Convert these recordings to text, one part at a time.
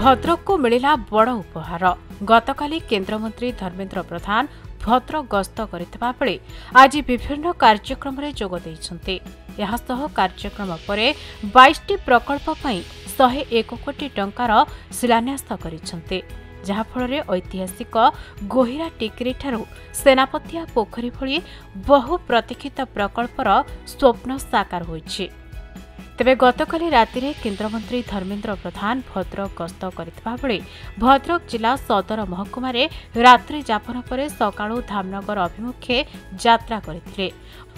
भद्रक को मिला बड़ उपहार। गतकाली केन्द्रमंत्री धर्मेन्द्र प्रधान भद्रक गस्त करथिबा बेले आज विभिन्न कार्यक्रम रे जोग दैछन्ते। एहासह कार्यक्रम परे 22टी प्रकल्प पई 101 कोटी टंकार शिलान्यास करिछन्ते, जहाँफल ऐतिहासिक गोहिरा टिकरी ठारू सेनापतिया पोखरी भली बहु प्रतीक्षित प्रकल्पर स्वप्न साकार होइछि। तेबे गतकाली रातिरे केन्द्रमंत्री धर्मेन्द्र प्रधान भद्रक गस्त करथिबा बेले भद्रक जिला सदर महकुमा रात्रि जापन पर सकाळु धामनगर अभिमुखे यात्रा करथिले।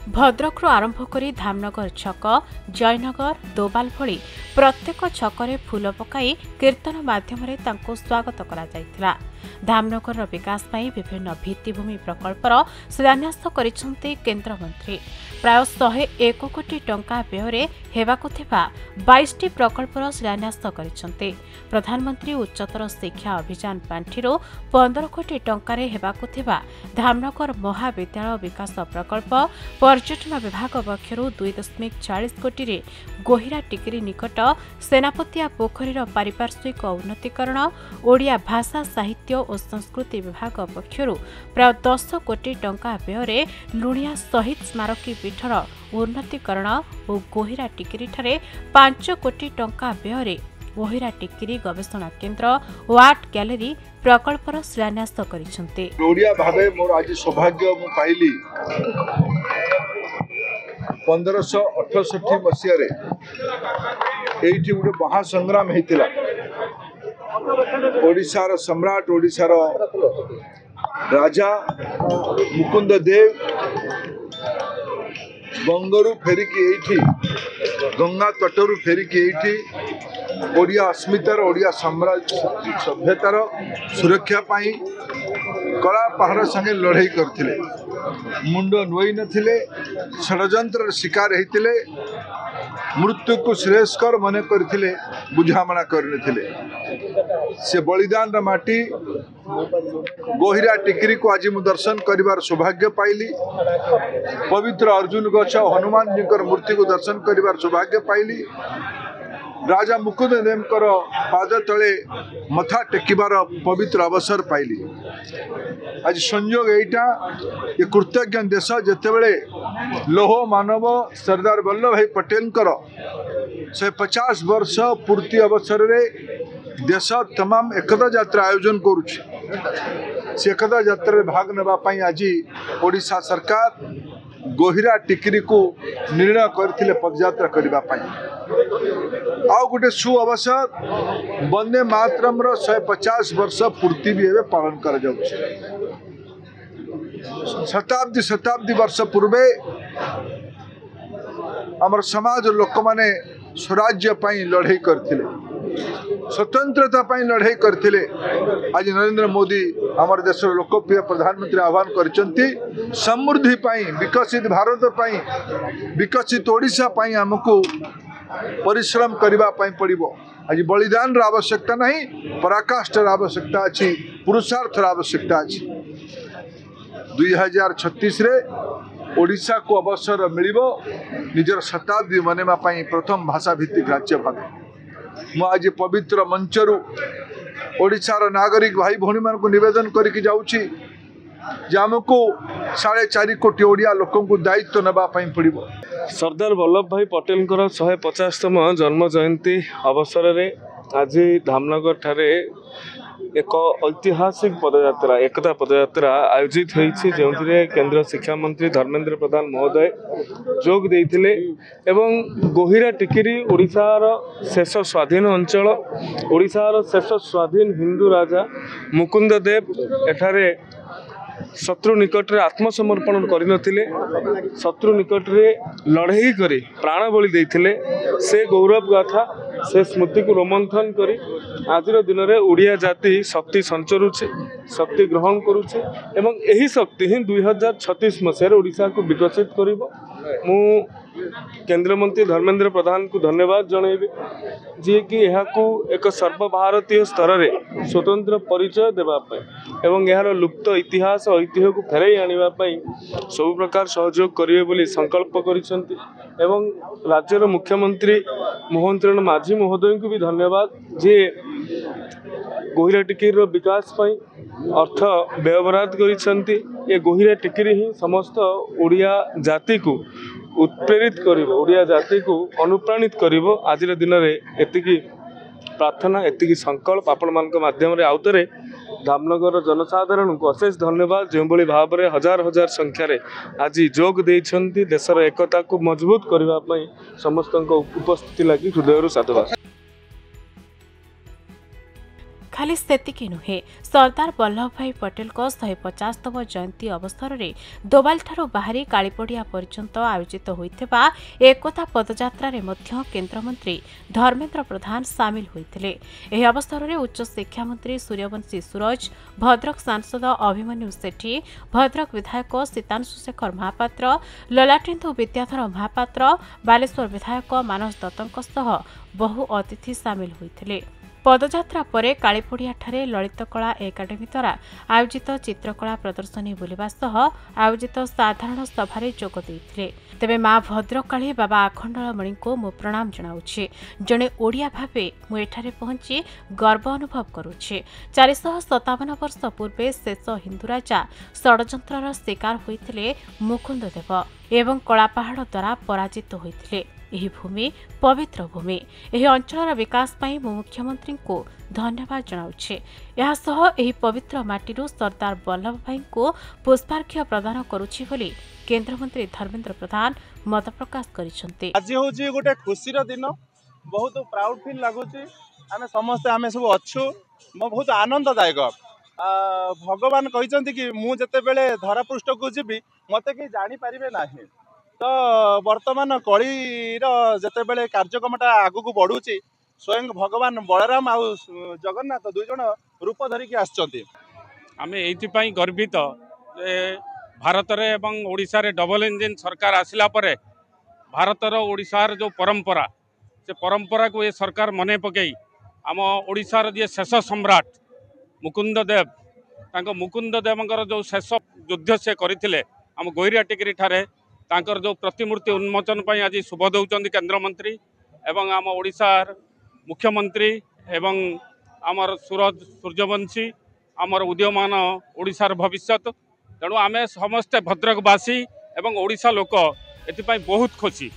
भद्रकरू आरंभ करी धामनगर छक, जयनगर, दोबाल भली प्रत्येक छकरे फूल पकाई कीर्तन माध्यम स्वागत करा जायतिला। धामनगर विकास पाई विभिन्न भित्तिभूमि प्रकल्पर शिलान्यास करिसेंते केन्द्रमंत्री। प्राय 101 कोटी टंका व्यय हेबाकु थिबा 22टी प्रकल्पर शिलान्यास करिसेंते। प्रधानमंत्री उच्चतर शिक्षा अभियान पांठिरो 15 कोटी टंकारे हेबाकु थिबा धामनगर महाविद्यालय विकास प्रकल्प, पर्यटन विभाग पक्षरु 2.40 कोटी रे गोहिरा टिकरी निकट सेनापतिया पोखरीर पारिपार्श्विक उन्नतीकरण, ओडिया भाषा साहित्य और संस्कृति विभाग पक्षरु प्राय 10 कोटी टंका व्यय लुणिया शहीद स्मारकी पीठर उन्नतीकरण और गोहिरा टिकरी ठारे 5 कोटी टंका व्यय गोहिरा टिकरी गवेषणा केन्द्र और आर्ट गैलरी प्रकल्पर शिलान्यास करिसेंते। ओडिया भावे मोर आज सौभाग्य मु पाइली 1568 मसीह रे एठी गोटे महासंग्राम हेतिला। ओडिशार सम्राट, ओडिशार राजा मुकुंद देव गंगरू फेरिकी एठी गंगा तटरू फेरिकी एठी ओडिया अस्मितार, ओडिया साम्राज्य सभ्यतार सुरक्षा पाई कला पहाड़ संगे लड़ाई करथिले। मुंड नुई नथिले, षडयंत्र शिकार हेतिले, मृत्यु को श्रेयस्कर मन करथिले, बुझामणा करनथिले। से बलिदान माटी गोहिरा टिकरी को आज मु दर्शन करिवार सौभाग्य पाइली। पवित्र अर्जुन गछ हनुमान जी मूर्ति को दर्शन करिवार सौभाग्य पाइली। राजा मुकुंद देवकर पाद तले मथा टेकिबार पवित्र अवसर पाइली। आज संयोग एटा ये कृतज्ञ देश जेतेबेले लोह मानव सरदार वल्लभ भाई पटेल 150 वर्ष पूर्ति अवसर रे देश तमाम एकता यात्रा आयोजन करुछि। से एकता यात्रा रे भाग नेबा पई आज ओडिशा सरकार गोहिरा टिकरी को निर्णय करथिले पदयात्रा करबा पई। आउ गोटे सु अवसर वंदे मातरम 150 वर्ष पूर्ति भी एवं पालन कर जाउछि। शताब्दी वर्ष पूर्वे आमर समाज लोक माने स्वराज्य पाई लड़ाई करथिले, स्वतंत्रता पाई लड़ाई करथिले। आज नरेंद्र मोदी आमर देश लोकप्रिय प्रधानमंत्री आह्वान करचंती समृद्धि पाई, विकसित भारत पाई, विकसित ओडिशा पाई हमको परिश्रम करबा पाई पड़िबो। आज बलिदान रा आवश्यकता नहीं, पराकाष्ठार आवश्यकता अछि, पुरुषार्थर आवश्यकता अछि। 2036 रे ओडिशा को अवसर मिलिबो निजर शताब्दी मनेमा पाई प्रथम भाषा भित्तिक राज्य भावे। मु आज पवित्र मंचरू ओडिशार नागरिक भाई भौणी मान को निवेदन करके जाउछि जे हमको 4.5 कोटी ओडिया लोकों को दायित्व नबा पाई पड़िबो। सरदार वल्लभ भाई पटेल 150तम जन्म जयंती अवसर रे आज धामनगर ठारे एक ऐतिहासिक पदयात्रा, एकता पदयात्रा आयोजित होइछि, जेउथिरे केंद्र शिक्षा मंत्री धर्मेन्द्र प्रधान महोदय जोग देइथिले एवं गोहिरा टिकरी ओडिशार शेष स्वाधीन अंचल, ओडिशार शेष स्वाधीन हिंदू राजा मुकुंद देव एठारे शत्रु निकट रे आत्मसमर्पण करनथिले, शत्रु निकट रे लड़ाई करी प्राण बलि देइथिले। से गौरव गाथा, से स्मृति को रोमंथन करी आजिर दिन में ओडिया जाति शक्ति संचरुचे, शक्ति ग्रहण करुचे एवं यही शक्ति ही 2036 मसीह ओडिशा को विकसित करिबो। मु केंद्र मंत्री धर्मेन्द्र प्रधान को धन्यवाद जनइबी जी कि यहाकू एक सर्वभारतीय स्तर में स्वतंत्र परिचय देवाई एवं यार लुप्त इतिहास ऐतिह्य को फेरई आने सब प्रकार सहयोग करेंगे बोली संकल्प करिसेंती एवं राज्यर मुख्यमंत्री मोहन चरण माझी महोदय को भी धन्यवाद जे गोहिरा टिकिर विकास पई अर्थ व्यवहार करिसंती। ये गोहिरा टिकिर ही समस्त ओडिया जाति को उत्प्रेरित करिवो, ओडिया जाति को अनुप्राणित करिवो। आज दिन में एतिकी प्रार्थना एतिकी संकल्प आपण मानक माध्यम रे आउतरे धामनगर जनसाधारण को अशेष धन्यवाद। जो भली भाव में हजार हजार संख्यार आज जोग देइछंती देशर एकता को मजबूत करबा पई समस्त उपस्थिति लगी हृदय साधुवाद। खाली सेतिकी नुहे सरदार वल्लभ भाई पटेल को 150तम जयंती अवसर में दोबाल ठारू बाहरी कालीपड़िया पर्यंत आयोजित होइथिबा एकता पदयात्रा रे मध्य केन्द्रमंत्री धर्मेन्द्र प्रधान सामिल होइथिले। एही अवसर में उच्च शिक्षा मंत्री सूर्यवंशी सूरज, भद्रक सांसद अभिमन्यु सेठी, भद्रक विधायक सीतांशु शेखर महापात्र, ललाटेन्दु विद्याधर महापात्र, बालेश्वर विधायक मानस दत्तଙ୍କ सह बहु अतिथि सामिल होइथिले। पदयात्रा परे कालीपड़िया ठारे ललित कला एकाडेमी द्वारा आयोजित चित्रकला प्रदर्शनी बुलिबा सह आयोजित साधारण सभारे जोग देइथिले। तेबे मां भद्रकाली बाबा आखंडलमणि को मो प्रणाम जनाउछि। जणे ओडिया भावे मु एठारे पहुंची गर्व अनुभव करुछि। 457 वर्ष पूर्वे शेष हिंदू राजा षडयंत्रर शिकार होइथिले मुकुंद देव एवं कलापहाड़ द्वारा पराजित होइथिले। यही भूमि पवित्र भूमि। यही अंचलर विकास पई मु मुख्यमंत्री को धन्यवाद जनाउछि। यह सह यही पवित्र माटीरू सरदार वल्लभ भाई को पुष्पार्घ्य प्रदान करुछि बोली केन्द्रमंत्री धर्मेन्द्र प्रधान मत प्रकाश करिसंते। आज होछि गोटे खुशीर दिन, बहुत प्राउड फील लागुछि। आमे समस्त आमे सब अच्छु, मो बहुत आनंददायक। भगवान कहिसंती कि मु जते बेले धरापृष्ठ को जीवी मते कि जानि परिबे नाही। तो वर्तमान कलीर जते बेले कार्यक्रमटा आगु बढ़ुची, स्वयं भगवान बलराम आ जगन्नाथ दुई जन रूप धरिकी आछंती। आमे एइथिपाई गर्वित जे भारत रे एवं ओडिशा रे डबल इंजिन सरकार आसिला परे भारतर ओडिशार जो परंपरा से परंपरा को ये सरकार मने पकई आम ओडिशार जे शेष सम्राट मुकुंद देव तांको मुकुंद देवंकर जो शेष युद्ध से करथिले आम गोहिरा टिकरी ठारे तांकर जो प्रतिमूर्ति उन्मोचन पर आज शुभ दौरान केन्द्रमंत्री एवं आम ओडिशार मुख्यमंत्री एवं आमर सूर्यवंशी आमर उदीयमान ओडिशार भविष्यत। तेणु आमे समस्ते भद्रकवासी एवं ओडिशा लोक एथिपाई बहुत खुशी।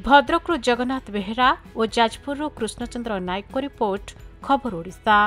भद्रकरू जगन्नाथ बेहेरा और जाजपुर कृष्णचंद्र नायक को रिपोर्ट खबर ओडिशा।